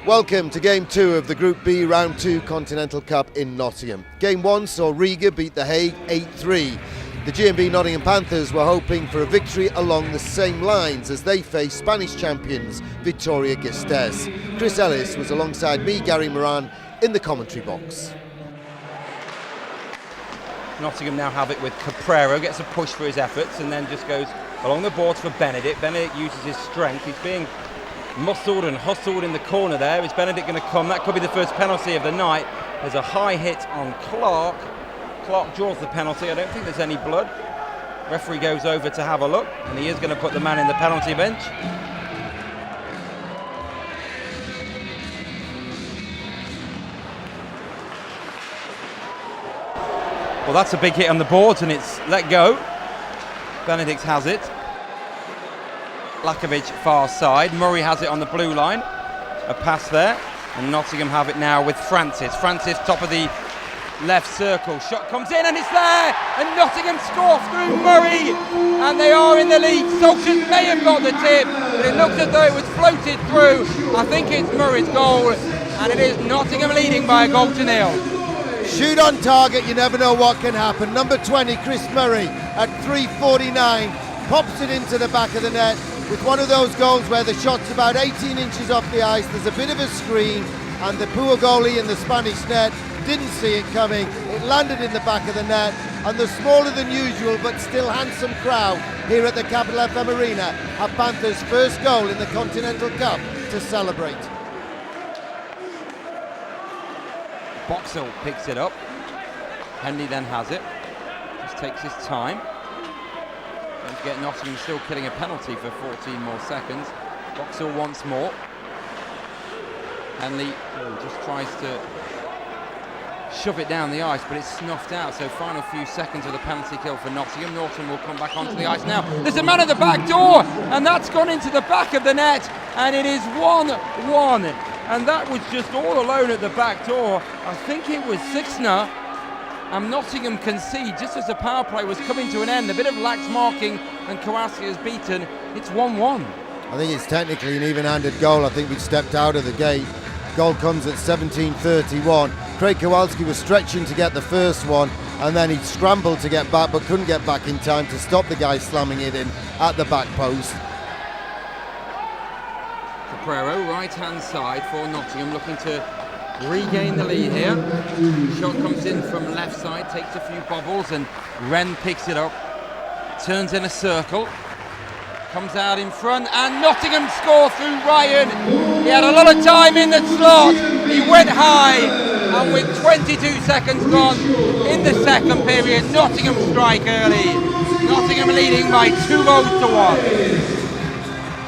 Welcome to Game 2 of the Group B Round 2 Continental Cup in Nottingham. Game 1 saw Riga beat The Hague 8-3. The GBR Nottingham Panthers were hoping for a victory along the same lines as they faced Spanish champions Vitoria-Gasteiz. Chris Ellis was alongside me, Gary Moran, in the commentary box. Nottingham now have it with Caprero, gets a push for his efforts and then just goes along the boards for Benedict. Benedict uses his strength, he's being muscled and hustled in the corner there. Is Benedict going to come? That could be the first penalty of the night. There's a high hit on Clark. Clark draws the penalty. I don't think there's any blood. Referee goes over to have a look, and he is going to put the man in the penalty bench. Well, that's a big hit on the boards, and it's let go. Benedict has it. Lakovic far side. Murray has it on the blue line. A pass there, and Nottingham have it now with Francis. Francis top of the left circle. Shot comes in and it's there, and Nottingham score through Murray, and they are in the lead. Solskjaer may have got the tip, but it looks as though it was floated through. I think it's Murray's goal, and it is Nottingham leading by a goal to nil. Shoot on target, you never know what can happen. Number 20, Chris Murray, at 3:49, pops it into the back of the net with one of those goals where the shot's about 18 inches off the ice. There's a bit of a screen, and the poor goalie in the Spanish net didn't see it coming. It landed in the back of the net, and the smaller than usual but still handsome crowd here at the Capital FM Arena have Panthers' first goal in the Continental Cup to celebrate. Boxall picks it up. Henley then has it. Just takes his time. Don't forget, Nottingham still killing a penalty for 14 more seconds. Boxall once more. Henley just tries to shove it down the ice, but it's snuffed out. So final few seconds of the penalty kill for Nottingham. Norton will come back onto the ice now. There's a man at the back door, and that's gone into the back of the net, and it is 1-1. And that was just all alone at the back door. I think it was Sixner, and Nottingham concede just as the power play was coming to an end. A bit of lax marking, and Kowalski is beaten. It's 1-1. I think it's technically an even-handed goal. I think we've stepped out of the gate. Goal comes at 17:31. Craig Kowalski was stretching to get the first one, and then he scrambled to get back but couldn't get back in time to stop the guy slamming it in at the back post. Caprero, right-hand side for Nottingham, looking to regain the lead here. Shot comes in from left side, takes a few bobbles, and Wren picks it up, turns in a circle, comes out in front, and Nottingham score through Ryan. He had a lot of time in the slot, he went high, and with 22 seconds gone in the second period, Nottingham strike early. Nottingham leading by 2-1.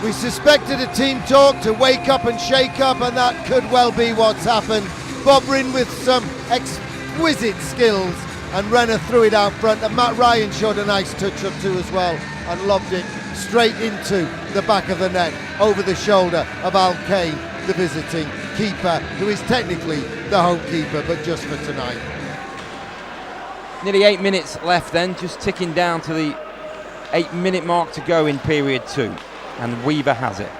We suspected a team talk to wake up and shake up, and that could well be what's happened. Bob Rinn with some exquisite skills, and Renner threw it out front, and Matt Ryan showed a nice touch up too as well, and lobbed it straight into the back of the net, over the shoulder of Al Kane, the visiting keeper, who is technically the home keeper, but just for tonight. Nearly 8 minutes left then, just ticking down to the 8-minute mark to go in period 2. And Weaver has it.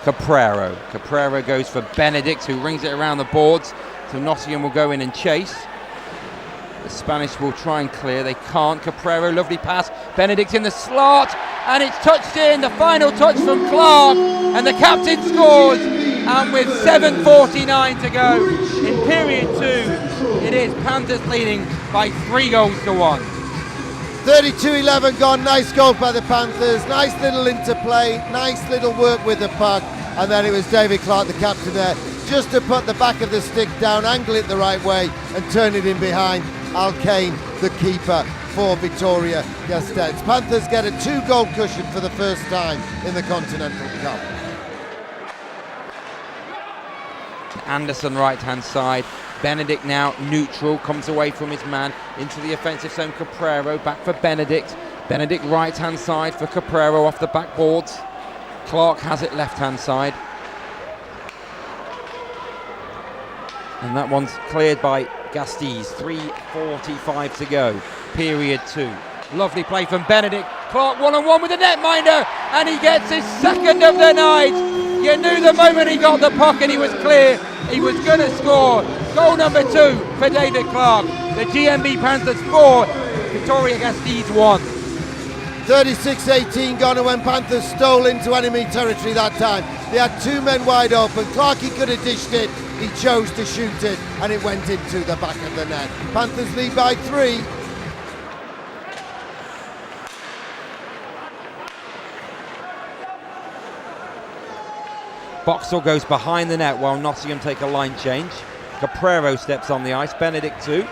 Caprero goes for Benedict, who rings it around the boards, so Nottingham will go in and chase. The Spanish will try and clear, they can't. Caprero, lovely pass, Benedict in the slot, and it's touched in, the final touch from Clark, and the captain scores, and with 7:49 to go in period 2, it is Panthers leading by 3-1. 32-11 gone, nice goal by the Panthers, nice little interplay, nice little work with the puck, and then it was David Clark, the captain there, just to put the back of the stick down, angle it the right way, and turn it in behind Al Kane, the keeper for Vitoria-Gasteiz. Panthers get a 2-goal cushion for the first time in the Continental Cup. Anderson right-hand side. Benedict now neutral, comes away from his man into the offensive zone. Caprero back for Benedict. Benedict right-hand side for Caprero off the backboards. Clark has it left-hand side. And that one's cleared by Gasteiz. 3:45 to go, period 2. Lovely play from Benedict, Clark one-on-one with the netminder, and he gets his second of the night. You knew the moment he got the puck and he was clear, he was going to score. Goal number 2 for David Clark. The GMB Panthers 4, Victoria Gasteiz 1. 36-18 gone, and when Panthers stole into enemy territory that time, they had 2 men wide open. Clarkey could have dished it, he chose to shoot it, and it went into the back of the net. Panthers lead by 3. Boxall goes behind the net while Nottingham take a line change. Caprero steps on the ice, Benedict too.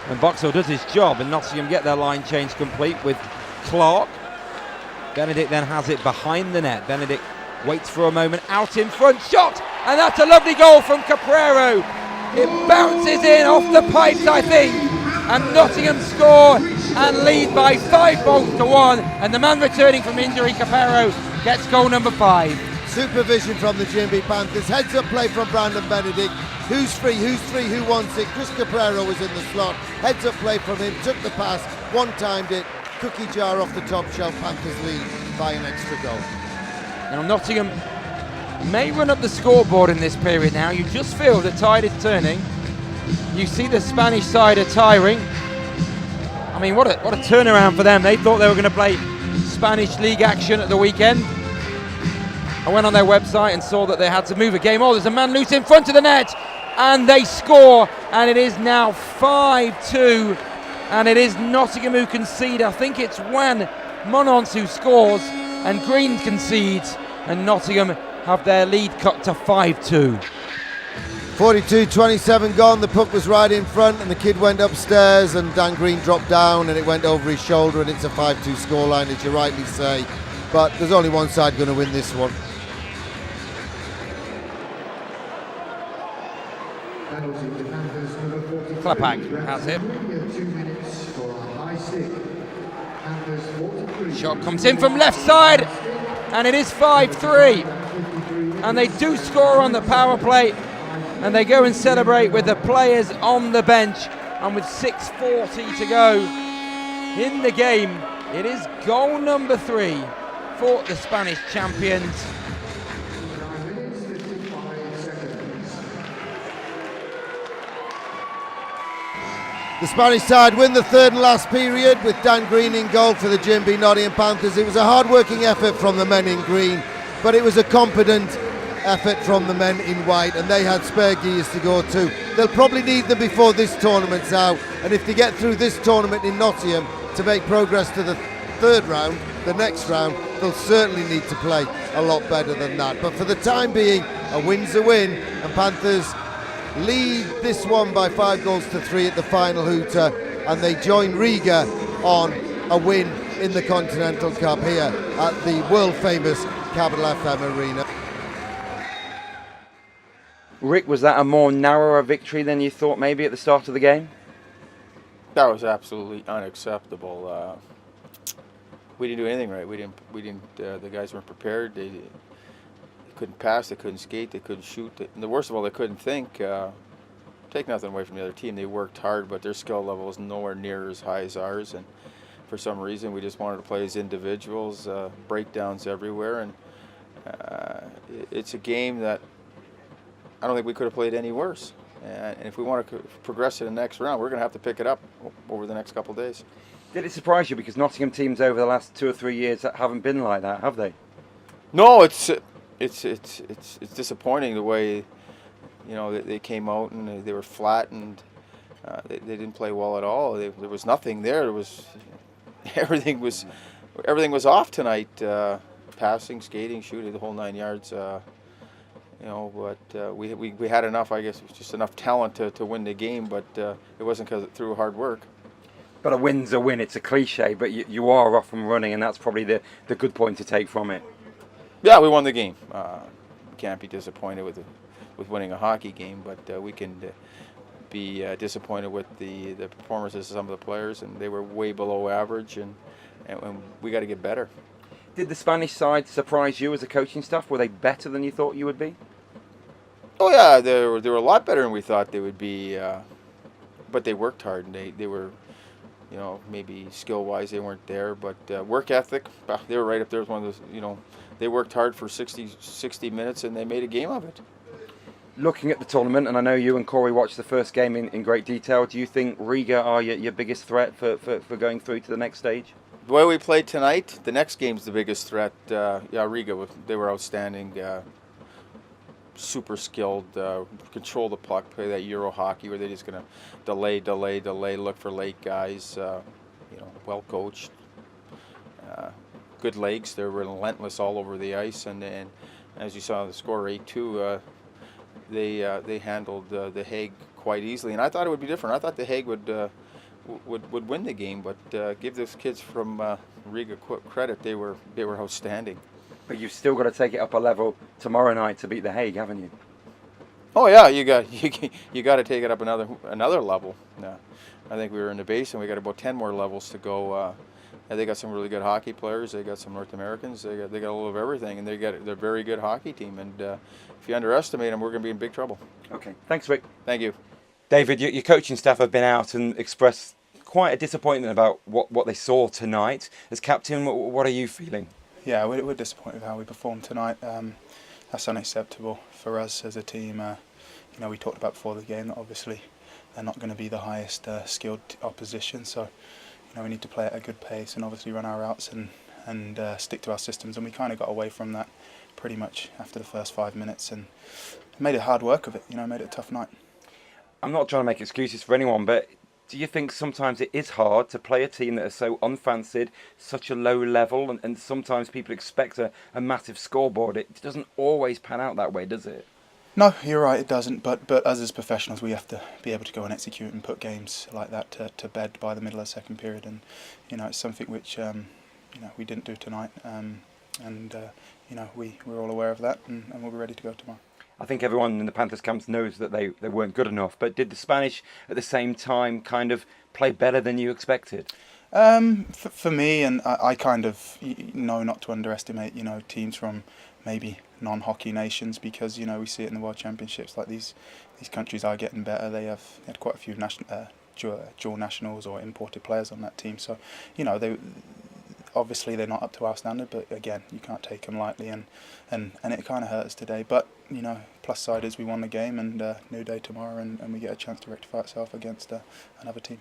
And Boxall does his job, and Nottingham get their line change complete with Clark. Benedict then has it behind the net. Benedict waits for a moment, out in front, shot! And that's a lovely goal from Caprero. It bounces in off the pipes, I think. And Nottingham score and lead by 5 goals to 1. And the man returning from injury, Caprero, gets goal number 5. Supervision from the GMB Panthers. Heads up play from Brandon Benedict. Who's free? Who wants it? Chris Caprero was in the slot. Heads up play from him. Took the pass. One-timed it. Cookie jar off the top shelf. Panthers lead by an extra goal. Now Nottingham may run up the scoreboard in this period now. You just feel the tide is turning. You see the Spanish side are tiring. I mean, what a turnaround for them. They thought they were going to play Spanish league action at the weekend. I went on their website and saw that they had to move a game. Oh, there's a man loose in front of the net, and they score, and it is now 5-2, and it is Nottingham who concede. I think it's Juan Monons who scores, and Green concedes, and Nottingham have their lead cut to 5-2. 42-27 gone. The puck was right in front, and the kid went upstairs, and Dan Green dropped down, and it went over his shoulder, and it's a 5-2 scoreline, as you rightly say. But there's only one side going to win this one. GBR has it. Shot comes in from left side, and it is 5-3. And they do score on the power play, and they go and celebrate with the players on the bench. And with 6:40 to go in the game, it is goal number 3 for the Spanish champions. The Spanish side win the third and last period with Dan Green in goal for the GMB Nottingham Panthers. It was a hard-working effort from the men in green, but it was a competent effort from the men in white, and they had spare gears to go too. They'll probably need them before this tournament's out, and if they get through this tournament in Nottingham to make progress to the third round, the next round, they'll certainly need to play a lot better than that. But for the time being, a win's a win, and Panthers lead this one by 5-3 at the final hooter, and they join Riga on a win in the Continental Cup here at the world-famous Capital FM Arena. Rick, was that a more narrower victory than you thought maybe at the start of the game? That was absolutely unacceptable. We didn't do anything right. We didn't. The guys weren't prepared. They couldn't pass. They couldn't skate. They couldn't shoot. And the worst of all, they couldn't think. Take nothing away from the other team. They worked hard, but their skill level is nowhere near as high as ours. And for some reason, we just wanted to play as individuals. Breakdowns everywhere, and it's a game that I don't think we could have played any worse. And if we want to progress to the next round, we're going to have to pick it up over the next couple of days. Did it surprise you? Because Nottingham teams over the last 2 or 3 years haven't been like that, have they? No, it's disappointing the way, they came out and they were flat, and they didn't play well at all. There was nothing there. Everything was off tonight. Passing, skating, shooting, the whole 9 yards. But we had enough. I guess it was just enough talent to win the game, but it wasn't through hard work. But a win's a win. It's a cliche, but you are off and running, and that's probably the good point to take from it. Yeah, we won the game. Can't be disappointed with winning a hockey game, but we can be disappointed with the performances of some of the players, and they were way below average, and we got to get better. Did the Spanish side surprise you as a coaching staff? Were they better than you thought you would be? Oh yeah, they were a lot better than we thought they would be, but they worked hard, and they were, You know, maybe skill-wise they weren't there, but work ethic, they were right up there with one of those. You know, they worked hard for 60 minutes and they made a game of it. Looking at the tournament, and I know you and Corey watched the first game in great detail, do you think Riga are your biggest threat for going through to the next stage? The way we played tonight, the next game's the biggest threat. Yeah, Riga, they were outstanding. Super skilled, control the puck, play that Euro hockey where they're just going to delay, look for late guys. You know, well coached, good legs. They're relentless all over the ice, and as you saw the score 8-2, they handled the Hague quite easily. And I thought it would be different. I thought the Hague would win the game, but give those kids from Riga credit. They were outstanding. But you've still got to take it up a level tomorrow night to beat the Hague, haven't you? Oh yeah, you got to take it up another level. I think we were in the base, and we got about 10 more levels to go. And they got some really good hockey players. They got some North Americans. They got a little of everything, and they're a very good hockey team. And if you underestimate them, we're going to be in big trouble. Okay, thanks, Rick. Thank you, David. Your coaching staff have been out and expressed quite a disappointment about what they saw tonight. As captain, what are you feeling? Yeah, we're disappointed with how we performed tonight. That's unacceptable for us as a team. You know, we talked about before the game that obviously they're not going to be the highest skilled opposition, so you know we need to play at a good pace and obviously run our routes and stick to our systems. And we kind of got away from that pretty much after the first 5 minutes and made it hard work of it. You know, made it a tough night. I'm not trying to make excuses for anyone, but do you think sometimes it is hard to play a team that is so unfancied, such a low level, and sometimes people expect a massive scoreboard? It doesn't always pan out that way, does it? No, you're right, it doesn't. But us as professionals, we have to be able to go and execute and put games like that to bed by the middle of the second period. And you know, it's something which you know we didn't do tonight. You know, we're all aware of that, and we'll be ready to go tomorrow. I think everyone in the Panthers camps knows that they weren't good enough. But did the Spanish at the same time kind of play better than you expected? For me, and I kind of know not to underestimate, you know, teams from maybe non-hockey nations, because you know we see it in the World Championships. Like these countries are getting better. They had quite a few dual nationals or imported players on that team. So you know obviously they're not up to our standard, but again, you can't take them lightly, and it kind of hurt us today. But you know, plus side is we won the game, and new day tomorrow, and we get a chance to rectify itself against another team.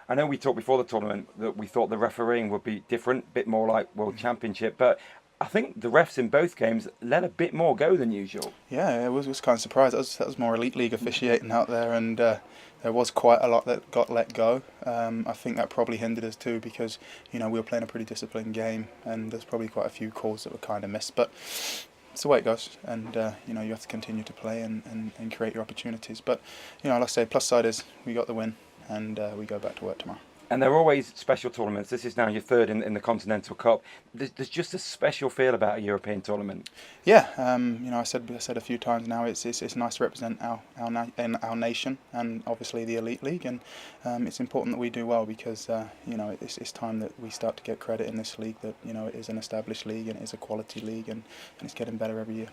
I know we talked before the tournament that we thought the refereeing would be different, a bit more like World Championship, but I think the refs in both games let a bit more go than usual. Yeah, I was kind of surprised. That was more elite league officiating out there, and there was quite a lot that got let go. I think that probably hindered us too, because you know we were playing a pretty disciplined game, and there's probably quite a few calls that were kind of missed. But it's the way it goes, and you know you have to continue to play and create your opportunities. But you know, like I say, plus side is we got the win, and we go back to work tomorrow. And they're always special tournaments. This is now your third in the Continental Cup. There's just a special feel about a European tournament. Yeah, you know, I said a few times now. It's nice to represent our nation, and obviously the elite league. And it's important that we do well, because you know it's time that we start to get credit in this league. That you know it is an established league, and it is a quality league, and it's getting better every year.